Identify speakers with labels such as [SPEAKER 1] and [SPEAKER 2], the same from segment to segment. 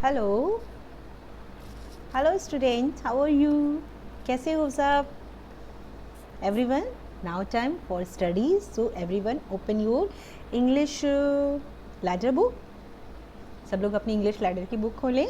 [SPEAKER 1] Hello hello student, how are you? कैसे हो सब? Everyone, now time for studies, so everyone open your English ladder book. सब लोग अपनी इंग्लिश लैडर की बुक खोलें।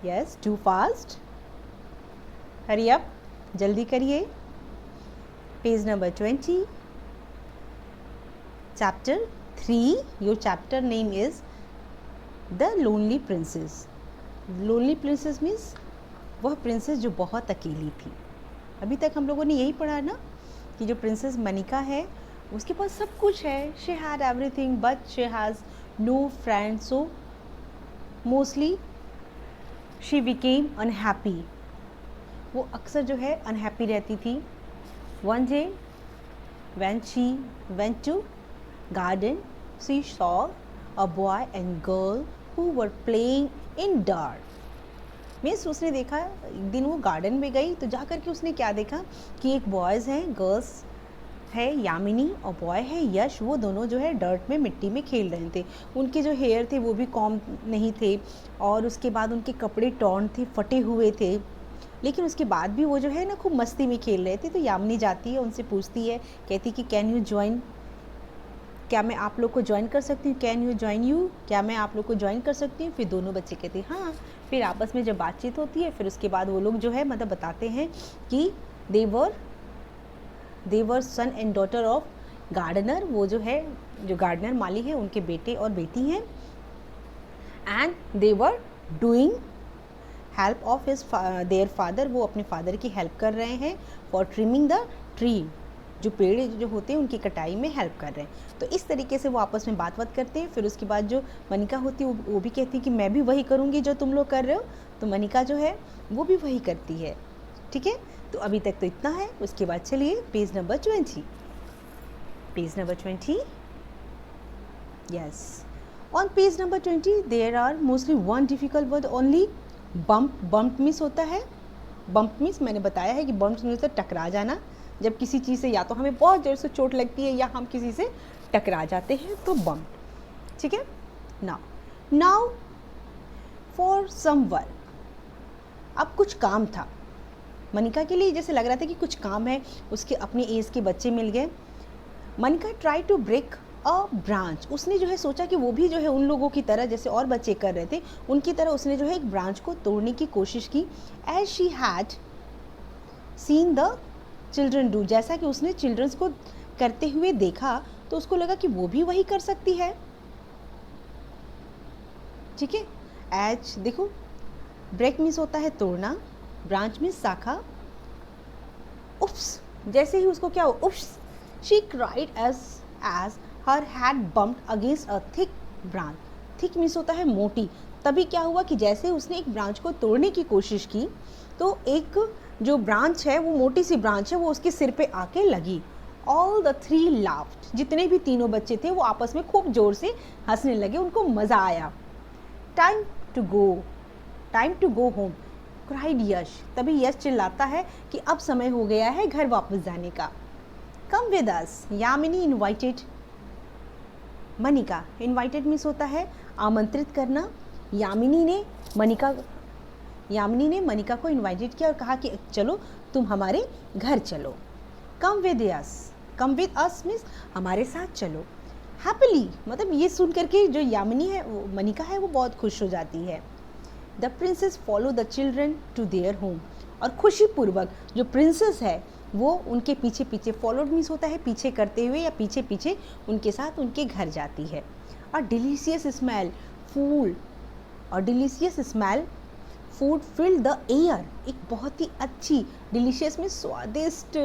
[SPEAKER 1] Yes, too fast, hurry up, जल्दी करिए। Page number 20, chapter 3। Your chapter name is the lonely princess. Lonely princess means वह princess जो बहुत अकेली थी। अभी तक हम लोगों ने यही पढ़ा ना कि जो प्रिंसेस मनिका है उसके पास सब कुछ है, she had everything but she has no friend, so mostly she became unhappy. वो अक्सर जो है अनहैप्पी रहती थी। One day when she went to garden, she saw a boy and girl who were playing in dark. Means उसने देखा, एक दिन वो गार्डन में गई तो जा कर के उसने क्या देखा कि एक बॉयज़ हैं, गर्ल्स है यामिनी और बॉय है यश, वो दोनों जो है डर्ट में, मिट्टी में खेल रहे थे। उनके जो हेयर थे वो भी कॉम नहीं थे और उसके बाद उनके कपड़े टॉर्न थे, फटे हुए थे, लेकिन उसके बाद भी वो जो है ना खूब मस्ती में खेल रहे थे। तो यामिनी जाती है, उनसे पूछती है, कहती कि कैन यू ज्वाइन, क्या मैं आप लोग को ज्वाइन कर सकती हूँ? कैन यू ज्वाइन यू, क्या मैं आप लोग को ज्वाइन कर सकती हूँ? फिर दोनों बच्चे कहते हैं हाँ। फिर आपस में जब बातचीत होती है फिर उसके बाद वो लोग जो है मतलब बताते हैं कि देवर सन एंड डॉटर ऑफ गार्डनर, वो जो है जो गार्डनर माली है उनके बेटे और बेटी हैं। And they're doing help of his their father, वो अपने फादर की हेल्प कर रहे हैं फॉर ट्रिमिंग द ट्री, जो पेड़ जो होते हैं उनकी कटाई में हेल्प कर रहे हैं। तो इस तरीके से वो आपस में बात करते हैं। फिर उसके बाद जो मनिका होती है वो भी कहती है कि मैं भी वही करूँगी जो तुम लोग कर रहे हो। तो मनिका जो है वो भी वही करती है। ठीक है, तो अभी तक तो इतना है। उसके बाद चलिए page number 20। Page number 20, yes, on page number 20 there are mostly one difficult word only. Bump, bump miss होता है। बम्प मिस मैंने बताया है कि बम्प मिस होता है टकरा जाना। जब किसी चीज़ से या तो हमें बहुत जोर से चोट लगती है या हम किसी से टकरा जाते हैं, तो बम्प। ठीक है, नाउ फॉर सम वर्क। अब कुछ काम था मनिका के लिए, जैसे लग रहा था कि कुछ काम है, उसके अपने एज के बच्चे मिल गए। Manika try to break a branch, उसने जो है सोचा कि वो भी जो है उन लोगों की तरह, जैसे और बच्चे कर रहे थे उनकी तरह उसने जो है एक ब्रांच को तोड़ने की कोशिश की। As she had seen the children do, जैसा कि उसने चिल्ड्रंस को करते हुए देखा तो उसको लगा कि वो भी वही कर सकती है। ठीक है, एज देखो, ब्रेक मीन्स होता है तोड़ना, ब्रांच मीन्स शाखा। उफ्स, जैसे ही उसको क्या हो, oops, she cried as her head bumped against a thick branch. Thick means होता है मोटी। तभी क्या हुआ कि जैसे उसने एक ब्रांच को तोड़ने की कोशिश की तो एक जो ब्रांच है, वो मोटी सी ब्रांच है, वो उसके सिर पे आके लगी। ऑल द थ्री लाफ्ड, जितने भी तीनों बच्चे थे वो आपस में खूब जोर से हंसने लगे, उनको मज़ा आया। Time to go home cried Yash, तभी यश चिल्लाता है कि अब समय हो गया है घर वापस जाने का। Come with us, Yamini invited Manika. Invited means होता है आमंत्रित करना। यामिनी ने मनिका को इनवाइटेड किया और कहा कि चलो तुम हमारे घर चलो। कम विद अस मीन्स हमारे साथ चलो। हैप्पीली, मतलब ये सुन करके जो यामिनी है, वो मनिका है, वो बहुत खुश हो जाती है। The princess follow the children to their home, और खुशीपूर्वक जो प्रिंसेस है वो उनके पीछे पीछे, फॉलोड मीन्स होता है पीछे करते हुए या पीछे पीछे उनके साथ उनके घर जाती है। और delicious smell food filled the air, एक बहुत ही अच्छी, डिलीशियस में स्वादिष्ट,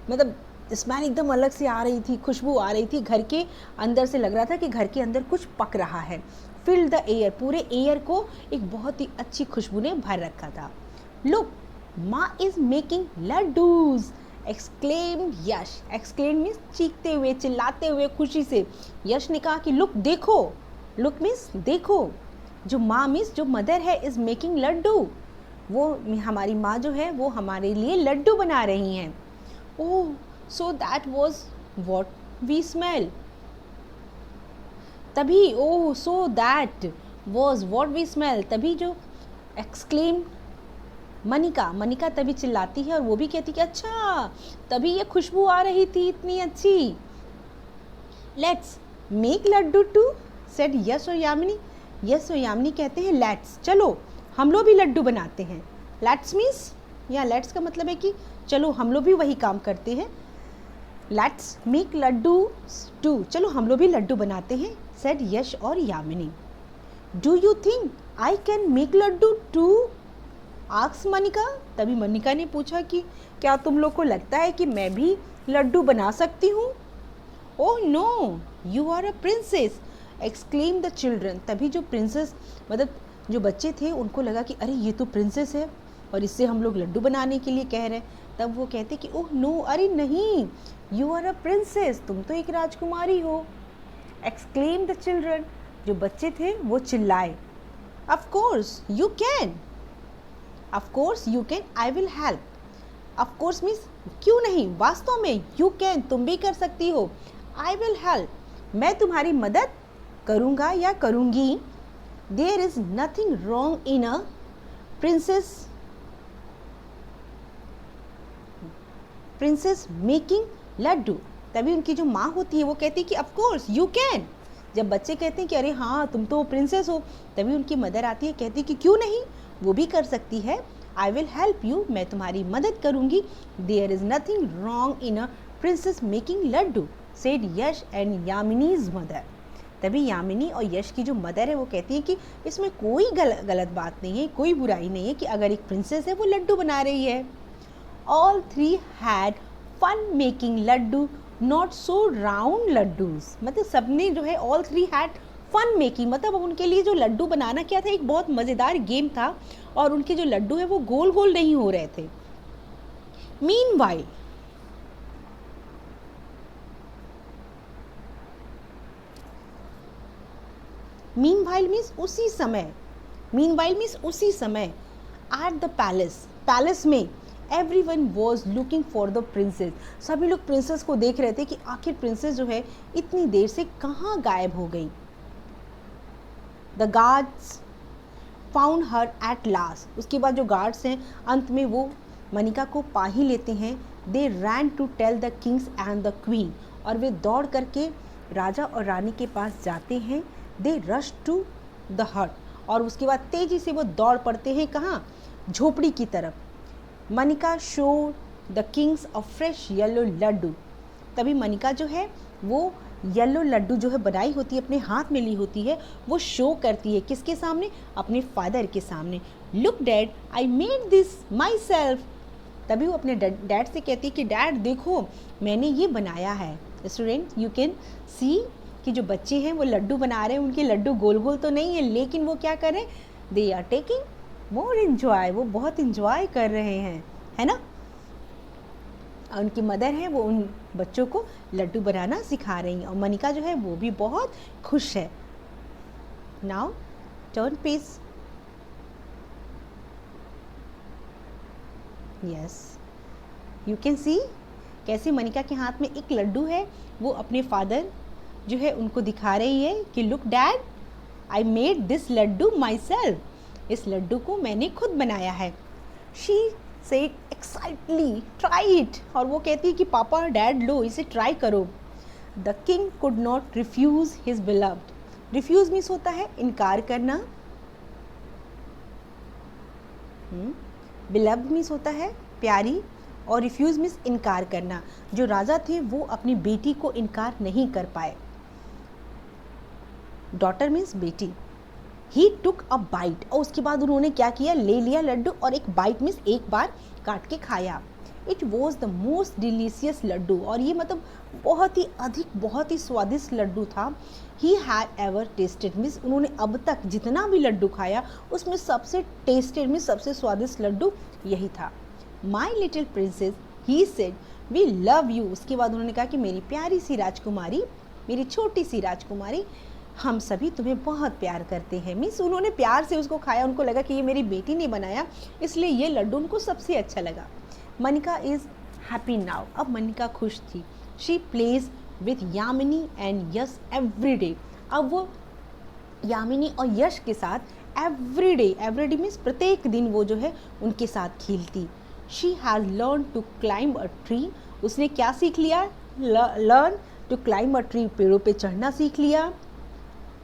[SPEAKER 1] मतलब स्मेल एकदम अलग से आ रही थी, खुशबू आ रही थी, घर के अंदर से लग रहा था कि घर के अंदर कुछ पक रहा है। फिल्ड द एयर, पूरे एयर को एक बहुत ही अच्छी खुशबू ने भर रखा था। Look, maa is making laddoos, exclaimed Yash. Exclaim means चीखते हुए, चिल्लाते हुए, खुशी से। यश ने कहा कि लुक, देखो, लुक मीन्स देखो, जो माँ मीन्स जो मदर है, इज मेकिंग लड्डू, वो हमारी माँ जो है वो हमारे लिए लड्डू बना रही हैं। Oh, so that was what we smell, तभी, oh so that was what we smell, तभी जो एक्सक्लेम मनिका तभी चिल्लाती है और वो भी कहती कि अच्छा तभी ये खुशबू आ रही थी इतनी अच्छी। Let's make laddoo too, said Yash और यामिनी। यश और यामिनी कहते हैं लेट्स, चलो हम लोग भी लड्डू बनाते हैं। लेट्स मीन्स, या लेट्स का मतलब है कि चलो हम लोग भी वही काम करते हैं। लेट्स मेक लड्डू टू, चलो हम लोग भी लड्डू बनाते हैं, सेड यश और Yamini. Do you think I can make laddoo too, asks Manika. तभी मनिका ने पूछा कि क्या तुम लोग को लगता है कि मैं भी लड्डू बना सकती हूँ? Oh no, you are a princess, exclaim the children. तभी जो प्रिंसेस मतलब जो बच्चे थे उनको लगा कि अरे ये तो प्रिंसेस है और इससे हम लोग लड्डू बनाने के लिए कह रहे हैं। तब वो कहते कि ओह नो, अरे नहीं, यू आर अ प्रिंसेस, तुम तो एक राजकुमारी हो। एक्सक्लेम द चिल्ड्रन, जो बच्चे थे वो चिल्लाए। Of course you can, of course you can, I will help. Of course means क्यों नहीं, वास्तव में, यू कैन तुम भी कर सकती हो, आई विल हेल्प मैं तुम्हारी मदद करूँगा या करूँगी। There is nothing wrong in a princess making laddoo. तभी उनकी जो माँ होती है वो कहती है कि ऑफ कोर्स यू कैन। जब बच्चे कहते हैं कि अरे हाँ तुम तो प्रिंसेस हो, तभी उनकी मदर आती है, कहती है कि क्यों नहीं, वो भी कर सकती है। आई विल हेल्प यू, मैं तुम्हारी मदद करूँगी। There is nothing wrong in a princess making laddoo, said Yash and Yamini's mother. तभी यामिनी और यश की जो मदर है वो कहती है कि इसमें कोई गलत बात नहीं है, कोई बुराई नहीं है कि अगर एक प्रिंसेस है वो लड्डू बना रही है। All three had fun making laddoo, not so round laddoos. मतलब सबने जो है all three had fun making, मतलब उनके लिए जो लड्डू बनाना क्या था, एक बहुत मज़ेदार गेम था और उनके जो लड्डू है वो गोल गोल नहीं हो रहे थे। मीनवाइल मीन्स उसी समय एट द पैलेस में everyone was looking for the princess. सभी लोग प्रिंसेस को देख रहे थे कि आखिर प्रिंसेस जो है इतनी देर से कहाँ गायब हो गई। The guards found her at last, उसके बाद जो गार्ड्स हैं अंत में वो मनिका को पा ही लेते हैं। They ran to tell the kings and the queen, और वे दौड़ करके राजा और रानी के पास जाते हैं। दे रश टू द हट, और उसके बाद तेज़ी से वो दौड़ पड़ते हैं कहाँ, झोपड़ी की तरफ। Manika show the kings a fresh yellow laddoo. तभी मनिका जो है वो येलो लड्डू जो है बनाई होती है, अपने हाथ में ली होती है, वो शो करती है किसके सामने, अपने फादर के सामने। Look dad, I made this my self. तभी वो अपने डैड से कहती है कि डैड देखो मैंने ये बनाया है। स्टूडेंट यू कैन सी कि जो बच्चे हैं वो लड्डू बना रहे हैं, उनके लड्डू गोल गोल तो नहीं है, लेकिन वो क्या करें, they are taking more enjoy, वो बहुत इन्जॉय कर रहे हैं, है ना। उनकी मदर है वो उन बच्चों को लड्डू बनाना सिखा रही हैं और मनिका जो है वो भी बहुत खुश है। Now turn page. Yes, you can see कैसे मनिका के हाथ में एक लड्डू है, वो अपने फादर जो है उनको दिखा रही है कि look dad, I made this laddoo myself, इस लड्डू को मैंने खुद बनाया है। She said excitedly try it, और वो कहती है कि पापा डैड लो इसे ट्राई करो। The king could not refuse his beloved. Refuse means होता है इनकार करना, बिलव्ड मीन्स होता है प्यारी, और रिफ्यूज़ मीन्स इनकार करना। जो राजा थे वो अपनी बेटी को इनकार नहीं कर पाए। डॉटर मीन्स बेटी। ही टुक अ बाइट, और उसके बाद उन्होंने क्या किया, ले लिया लड्डू और एक बाइट मीन्स एक बार काट के खाया। It was the most delicious laddoo, और ये मतलब बहुत ही अधिक बहुत ही स्वादिष्ट लड्डू था। He had ever tested means उन्होंने अब तक जितना भी लड्डू खाया उसमें सबसे टेस्टेड मीन्स सबसे स्वादिष्ट लड्डू यही था। My little princess, he said we love you. उसके बाद उन्होंने कहा कि मेरी प्यारी सी राजकुमारी, मेरी छोटी सी राजकुमारी, हम सभी तुम्हें बहुत प्यार करते हैं। मीन्स उन्होंने प्यार से उसको खाया, उनको लगा कि ये मेरी बेटी ने बनाया, इसलिए ये लड्डू उनको सबसे अच्छा लगा। मनिका इज़ हैप्पी नाउ, अब मनिका खुश थी। She plays with Yamini and yes every day, अब वो यामिनी और यश के साथ एवरीडे मीन्स प्रत्येक दिन वो जो है उनके साथ खेलती। She has learn to climb a tree, उसने क्या सीख लिया? Learn to climb a tree, पेड़ों पे चढ़ना सीख लिया।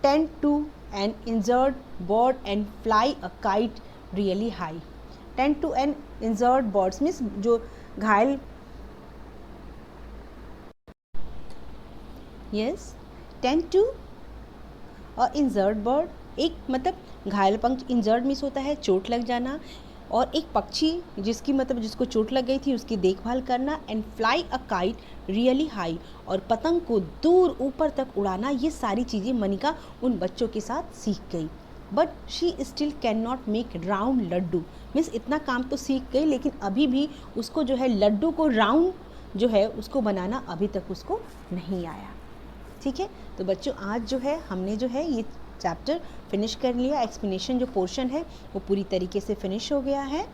[SPEAKER 1] Tend to an injured bird and fly a kite really high. Tend to an injured birds means जो घायल, यस, टेंड टू और इंजर्ड बर्ड, एक मतलब घायल पंख, इंजर्ड मीन्स होता है चोट लग जाना, और एक पक्षी जिसकी मतलब जिसको चोट लग गई थी उसकी देखभाल करना। And fly a kite really high, और पतंग को दूर ऊपर तक उड़ाना। ये सारी चीज़ें मनिका उन बच्चों के साथ सीख गई। But she still can not make round laddoo, means इतना काम तो सीख गई लेकिन अभी भी उसको जो है लड्डू को राउंड जो है उसको बनाना अभी तक उसको नहीं आया। ठीक है, तो बच्चों आज जो है हमने जो है ये चैप्टर फिनिश कर लिया। एक्सप्लेनेशन जो पोर्शन है वो पूरी तरीके से फिनिश हो गया है।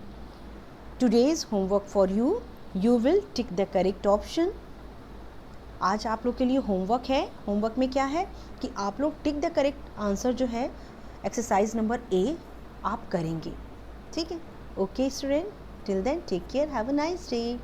[SPEAKER 1] Today's homework for you, you will tick the correct option. आज आप लोग के लिए होमवर्क है। होमवर्क में क्या है कि आप लोग टिक द करेक्ट आंसर जो है एक्सरसाइज नंबर ए आप करेंगे। ठीक है, okay student, till then take care, have a nice day.